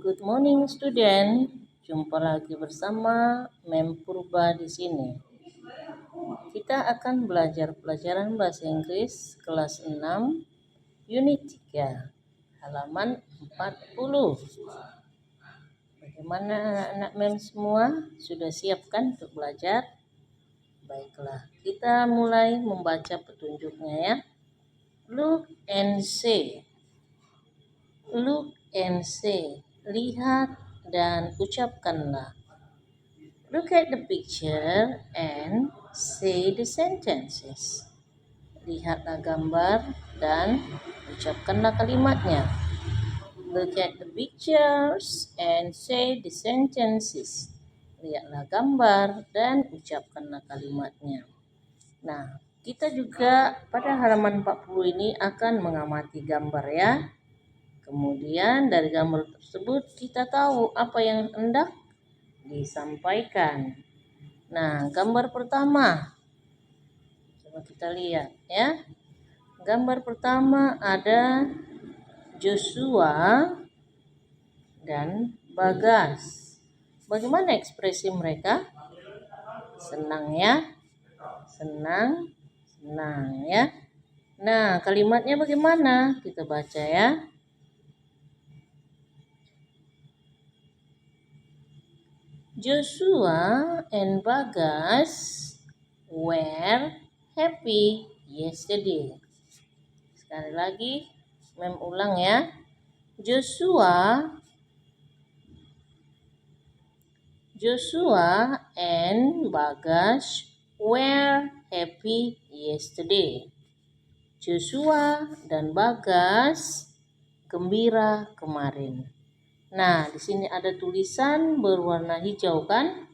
Good morning student. Jumpa lagi bersama Mem Purba di sini. Kita akan belajar pelajaran bahasa Inggris kelas 6 unit 3 halaman 40. Bagaimana anak-anak Mem semua? Sudah siapkan untuk belajar? Baiklah, kita mulai membaca petunjuknya ya. Look and say. Look and say. Lihat dan ucapkanlah. Look at the picture and say the sentences. Lihatlah gambar dan ucapkanlah kalimatnya. Look at the pictures and say the sentences. Lihatlah gambar dan ucapkanlah kalimatnya. Nah, kita juga pada halaman 40 ini akan mengamati gambar ya. Kemudian dari gambar tersebut kita tahu apa yang hendak disampaikan. Nah, gambar pertama. Coba kita lihat ya. Gambar pertama ada Joshua dan Bagas. Bagaimana ekspresi mereka? Senang ya. Senang ya. Nah, kalimatnya bagaimana? Kita baca ya. Joshua and Bagas were happy yesterday. Sekali lagi, Mem ulang ya. Joshua and Bagas were happy yesterday. Joshua dan Bagas gembira kemarin. Nah, di sini ada tulisan berwarna hijau kan?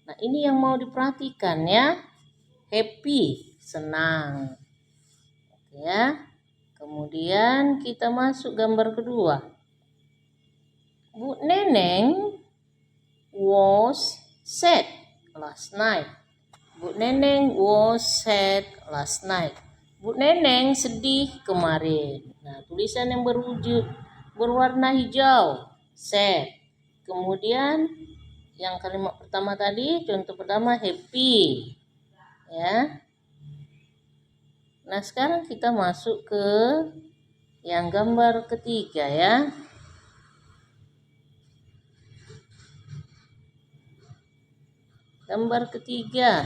Nah, ini yang mau diperhatikan ya. Happy, senang. Oke ya. Kemudian kita masuk gambar kedua. Bu Neneng was sad last night. Bu Neneng was sad last night. Bu Neneng sedih kemarin. Nah, tulisan yang berwarna hijau. Sad. Kemudian yang kalimat pertama tadi, contoh pertama happy. Ya. Nah, sekarang kita masuk ke yang gambar ketiga ya. Gambar ketiga.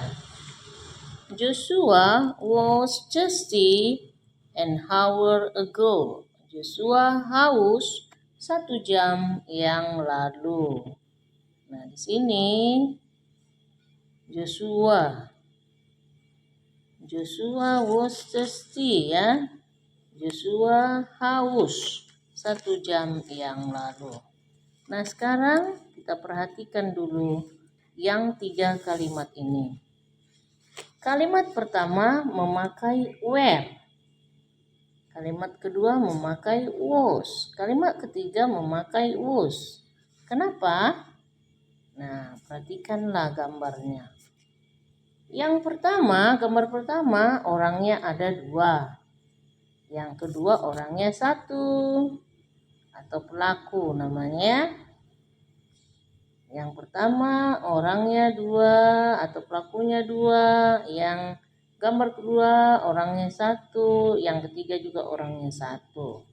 Joshua was thirsty an hour ago. Joshua haus 1 jam yang lalu. Nah, di sini Joshua was thirsty ya. Joshua haus 1 jam yang lalu. Nah, sekarang kita perhatikan dulu yang 3 kalimat ini. Kalimat pertama memakai were. Kalimat kedua memakai was. Kalimat ketiga memakai was. Kenapa? Nah, perhatikanlah gambarnya. Yang pertama, gambar pertama orangnya ada 2. Yang kedua orangnya 1 atau pelaku namanya. Yang pertama orangnya 2 atau pelakunya 2. Yang gambar kedua orangnya 1. Yang ketiga juga orangnya 1.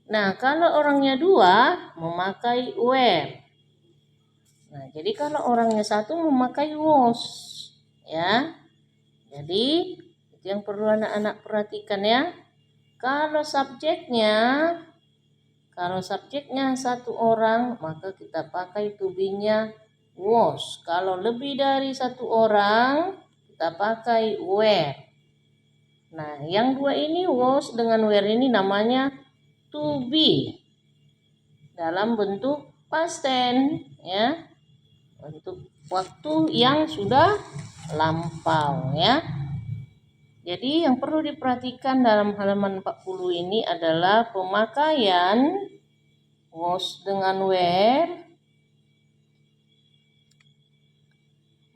Nah, kalau orangnya 2 memakai were. Nah, jadi kalau orangnya 1 memakai was. Ya. Jadi itu yang perlu anak-anak perhatikan ya. Kalau subjeknya 1 orang, maka kita pakai to be-nya was. Kalau lebih dari 1 orang, kita pakai were. Nah, yang 2 ini was dengan were ini namanya to be. Dalam bentuk past tense ya. Untuk waktu yang sudah lampau ya. Jadi yang perlu diperhatikan dalam halaman 40 ini adalah pemakaian was dengan were.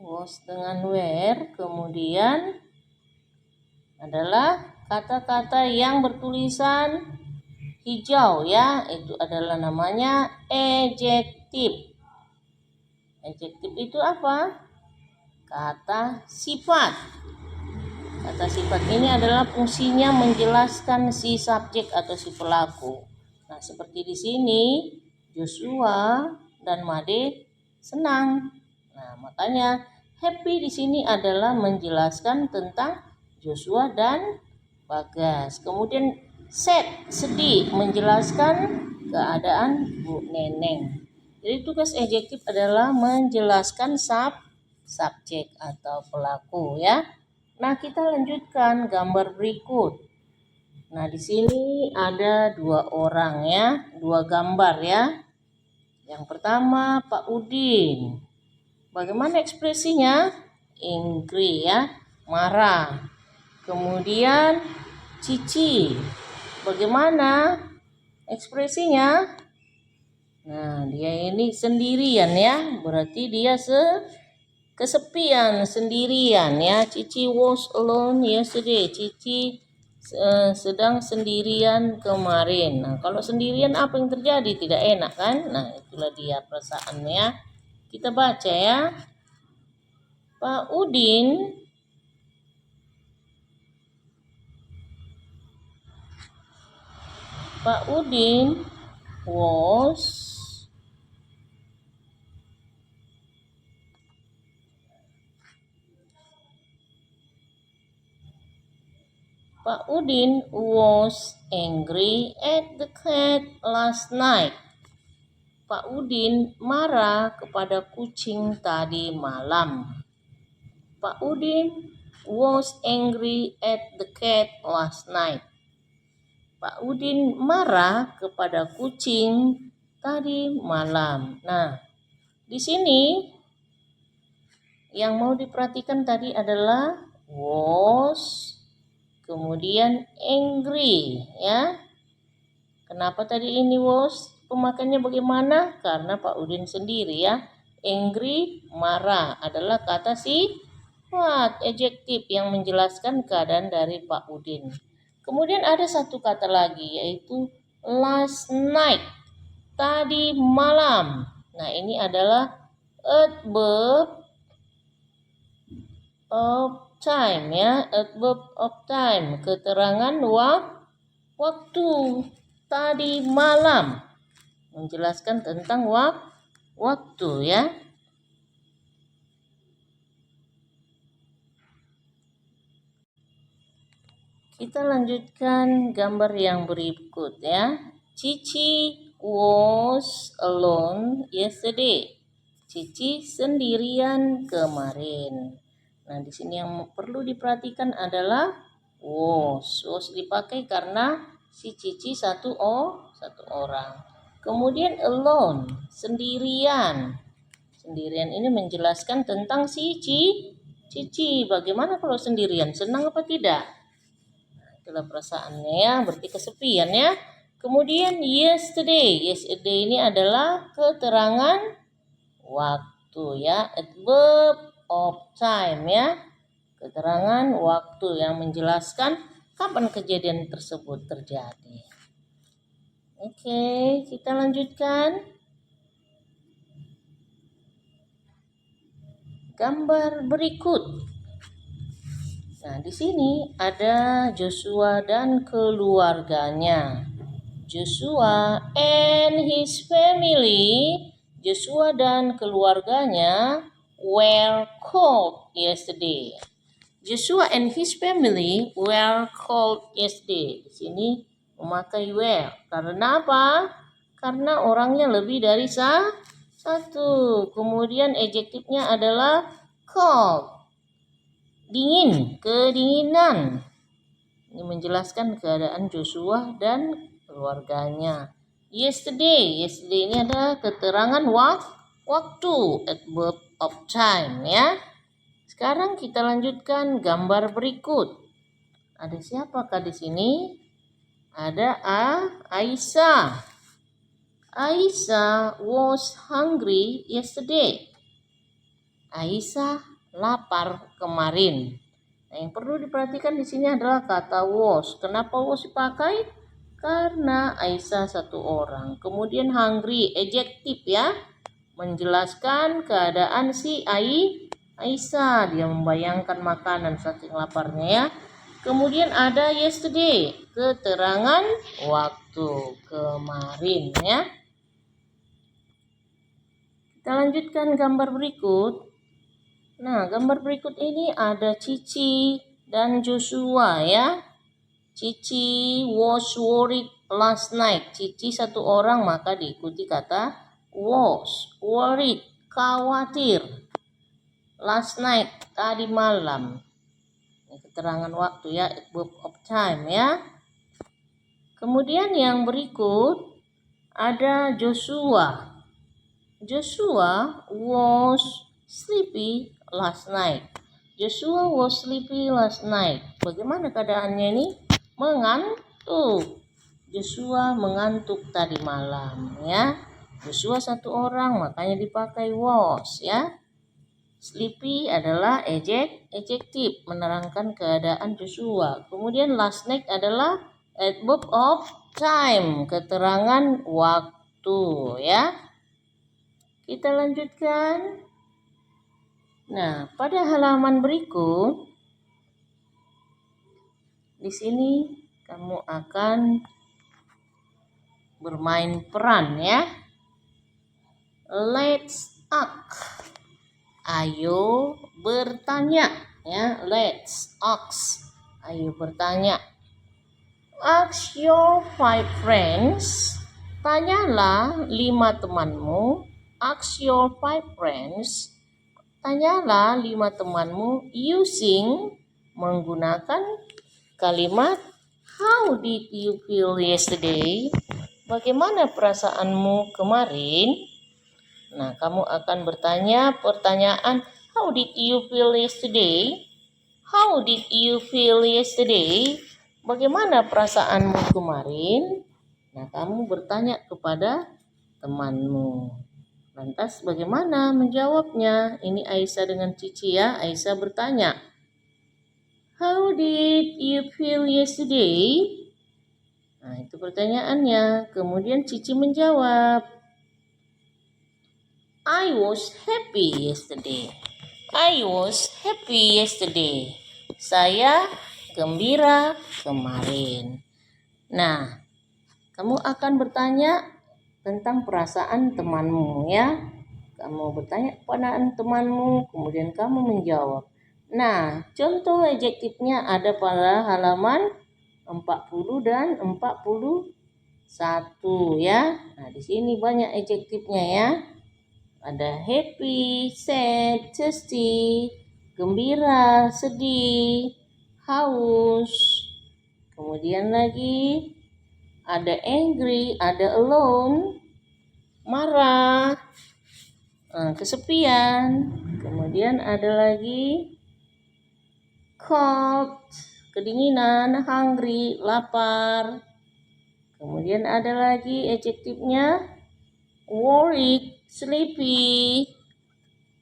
Was dengan were, kemudian adalah kata-kata yang bertulisan hijau ya, itu adalah namanya adjective. Adjective itu apa? Kata sifat. Kata sifat ini adalah fungsinya menjelaskan si subjek atau si pelaku. Nah, seperti di sini Joshua dan Made senang. Nah, makanya happy di sini adalah menjelaskan tentang Joshua dan Bagas. Kemudian sad, sedih, menjelaskan keadaan Bu Neneng. Jadi tugas adjektif adalah menjelaskan subjek atau pelaku ya. Nah, kita lanjutkan gambar berikut. Nah, di sini ada 2 orang ya, 2 gambar ya. Yang pertama Pak Udin. Bagaimana ekspresinya? Angry ya, marah. Kemudian Cici. Bagaimana ekspresinya? Nah, dia ini sendirian ya, berarti dia kesepian, sendirian ya. Cici was alone yesterday. Cici sedang sendirian kemarin. Nah, kalau sendirian apa yang terjadi? Tidak enak kan? Nah, itulah dia perasaannya. Kita baca ya. Pak Udin was Pak Udin was angry at the cat last night. Pak Udin marah kepada kucing tadi malam. Pak Udin was angry at the cat last night. Pak Udin marah kepada kucing tadi malam. Nah, di sini yang mau diperhatikan tadi adalah was, kemudian angry ya. Kenapa tadi ini was? Pemakaiannya bagaimana? Karena Pak Udin sendiri ya. Angry, marah adalah kata sifat adjektif yang menjelaskan keadaan dari Pak Udin. Kemudian ada satu kata lagi yaitu last night, tadi malam. Nah, ini adalah adverb of time ya, adverb of time, keterangan waktu. Tadi malam menjelaskan tentang waktu ya. Kita lanjutkan gambar yang berikut ya. Cici was alone yesterday. Cici sendirian kemarin. Nah, di sini yang perlu diperhatikan adalah was. Was dipakai karena si Cici satu orang. Kemudian alone, sendirian. Sendirian ini menjelaskan tentang si Cici. Bagaimana kalau sendirian? Senang apa tidak? Nah, itulah perasaannya ya, berarti kesepian ya. Kemudian yesterday. Yesterday ini adalah keterangan waktu ya, adverb of time ya. Keterangan waktu yang menjelaskan kapan kejadian tersebut terjadi. Oke, kita lanjutkan. Gambar berikut. Nah, di sini ada Joshua dan keluarganya. Joshua and his family. Joshua dan keluarganya were called yesterday. Joshua and his family were called yesterday. Di sini memakai were. Karena apa? Karena orangnya lebih dari satu. Kemudian adjektifnya adalah cold. Dingin, kedinginan. Ini menjelaskan keadaan Joshua dan keluarganya. Yesterday ini adalah keterangan waktu, adverb of time ya. Sekarang kita lanjutkan gambar berikut. Ada siapakah di sini? Ada Aisyah. Aisyah was hungry yesterday. Aisyah lapar kemarin. Nah, yang perlu diperhatikan di sini adalah kata was. Kenapa was dipakai? Karena Aisyah 1 orang. Kemudian hungry, adjektif ya, menjelaskan keadaan si Aisyah. Dia membayangkan makanan saking laparnya ya. Kemudian ada yesterday, keterangan waktu kemarin ya. Kita lanjutkan gambar berikut. Nah, gambar berikut ini ada Cici dan Joshua ya. Cici was worried last night. Cici 1 orang, maka diikuti kata was, worried, khawatir. Last night, tadi malam. Ini keterangan waktu ya, verb of time ya. Kemudian yang berikut ada Joshua. Joshua was sleepy last night. Joshua was sleepy last night. Bagaimana keadaannya ini? Mengantuk. Joshua mengantuk tadi malam ya. Joshua 1 orang, makanya dipakai was ya. Sleepy adalah adjektif menerangkan keadaan Joshua. Kemudian last night adalah verb of time, keterangan waktu ya. Kita lanjutkan. Nah, pada halaman berikut di sini kamu akan bermain peran ya. Let's ask. Ayo bertanya ya. Let's ask. Ayo bertanya. Ask your 5 friends. Tanyalah 5 temanmu. Ask your 5 friends. Tanyalah 5 temanmu using, menggunakan kalimat how did you feel yesterday? Bagaimana perasaanmu kemarin? Nah, kamu akan bertanya pertanyaan how did you feel yesterday? How did you feel yesterday? Bagaimana perasaanmu kemarin? Nah, kamu bertanya kepada temanmu. Lantas bagaimana menjawabnya? Ini Aisyah dengan Cici ya. Aisyah bertanya, how did you feel yesterday? Nah, itu pertanyaannya. Kemudian Cici menjawab, I was happy yesterday. I was happy yesterday. Saya gembira kemarin. Nah, kamu akan bertanya tentang perasaan temanmu ya. Kamu bertanya kepada temanmu, kemudian kamu menjawab. Nah, contoh adjektifnya ada pada halaman 40 dan 41 ya. Nah, di sini banyak adjektifnya ya. Ada happy, sad, thirsty, gembira, sedih, haus. Kemudian lagi ada angry, ada alone, marah, kesepian. Kemudian ada lagi cold, kedinginan, hungry, lapar. Kemudian ada lagi adjektifnya worried, sleepy,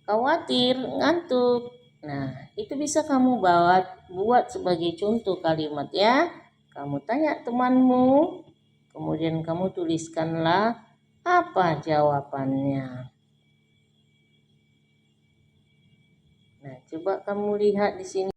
khawatir, ngantuk. Nah, itu bisa kamu buat sebagai contoh kalimat ya. Kamu tanya temanmu, kemudian kamu tuliskanlah apa jawabannya. Nah, coba kamu lihat di sini.